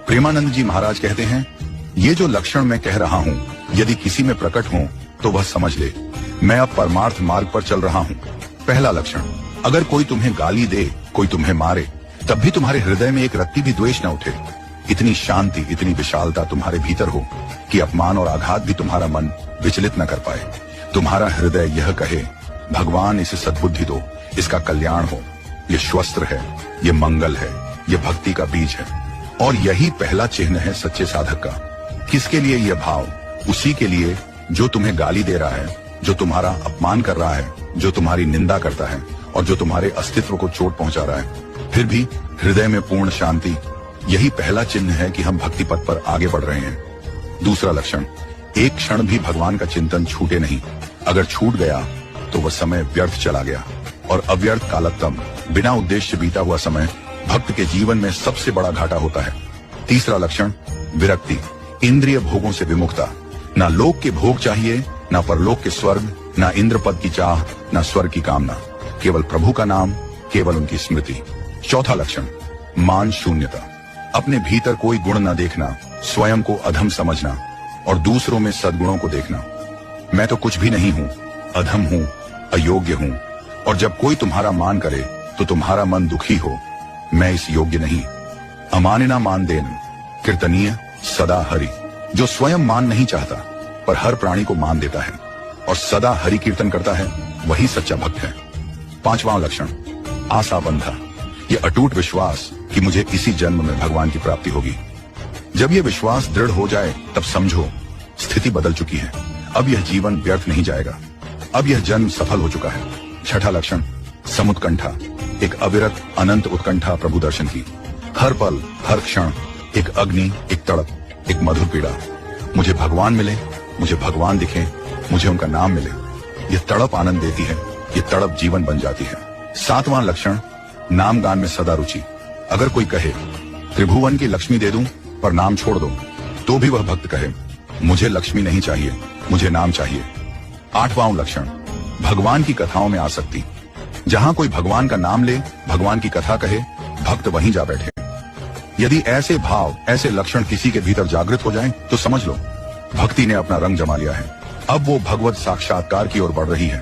प्रेमानंद जी महाराज कहते हैं, ये जो लक्षण मैं कह रहा हूँ यदि किसी में प्रकट हो तो वह समझ ले मैं अब परमार्थ मार्ग पर चल रहा हूँ। पहला लक्षण, अगर कोई तुम्हें गाली दे, कोई तुम्हें मारे, तब भी तुम्हारे हृदय में एक रत्ती भी द्वेष न उठे। इतनी शांति, इतनी विशालता तुम्हारे भीतर हो कि अपमान और आघात भी तुम्हारा मन विचलित न कर पाए। तुम्हारा हृदय यह कहे, भगवान इसे सद्बुद्धि दो, इसका कल्याण हो, ये स्वस्त्र है, ये मंगल है, ये भक्ति का बीज है। और यही पहला चिन्ह है सच्चे साधक का। किसके लिए यह भाव? उसी के लिए जो तुम्हें गाली दे रहा है, जो तुम्हारा अपमान कर रहा है, जो तुम्हारी निंदा करता है और जो तुम्हारे अस्तित्व को चोट पहुंचा रहा है। फिर भी हृदय में पूर्ण शांति, यही पहला चिन्ह है कि हम भक्ति पथ पर आगे बढ़ रहे हैं। दूसरा लक्षण, एक क्षण भी भगवान का चिंतन छूटे नहीं। अगर छूट गया तो वह समय व्यर्थ चला गया, और अव्यर्थ कालतम, बिना उद्देश्य बीता हुआ समय भक्त के जीवन में सबसे बड़ा घाटा होता है। तीसरा लक्षण, विरक्ति, इंद्रिय भोगों से विमुक्ता। ना लोक के भोग चाहिए, ना परलोक के स्वर्ग, ना इंद्र पद की चाह, ना स्वर्ग की कामना, केवल प्रभु का नाम, केवल उनकी स्मृति। चौथा लक्षण, मान शून्यता, अपने भीतर कोई गुण न देखना, स्वयं को अधम समझना और दूसरों में सद्गुणों को देखना। मैं तो कुछ भी नहीं हूँ, अधम हूँ, अयोग्य हूँ। और जब कोई तुम्हारा मान करे तो तुम्हारा मन दुखी हो, मैं इस योग्य नहीं। अमानिना मान देन, कीर्तनीय सदा हरि। जो स्वयं मान नहीं चाहता पर हर प्राणी को मान देता है और सदा हरि कीर्तन करता है, वही सच्चा भक्त है। पांचवां लक्षण, आशा बंधा, ये अटूट विश्वास कि मुझे इसी जन्म में भगवान की प्राप्ति होगी। जब यह विश्वास दृढ़ हो जाए तब समझो स्थिति बदल चुकी है। अब यह जीवन व्यर्थ नहीं जाएगा, अब यह जन्म सफल हो चुका है। छठा लक्षण, समुत्कंठा, एक अविरत अनंत उत्कंठा प्रभु दर्शन की। हर पल, हर क्षण एक अग्नि, एक तड़प, एक मधुर पीड़ा। मुझे भगवान मिले, मुझे भगवान दिखे, मुझे उनका नाम मिले। ये तड़प आनंद देती है, ये तड़प जीवन बन जाती है। सातवां लक्षण, नाम गान में सदा रुचि। अगर कोई कहे त्रिभुवन की लक्ष्मी दे दूं पर नाम छोड़ दो, तो भी वह भक्त कहे मुझे लक्ष्मी नहीं चाहिए, मुझे नाम चाहिए। आठवां लक्षण, भगवान की कथाओं में आसक्ति। जहां कोई भगवान का नाम ले, भगवान की कथा कहे, भक्त वहीं जा बैठे। यदि ऐसे भाव, ऐसे लक्षण किसी के भीतर जागृत हो जाएं, तो समझ लो भक्ति ने अपना रंग जमा लिया है। अब वो भगवत साक्षात्कार की ओर बढ़ रही है।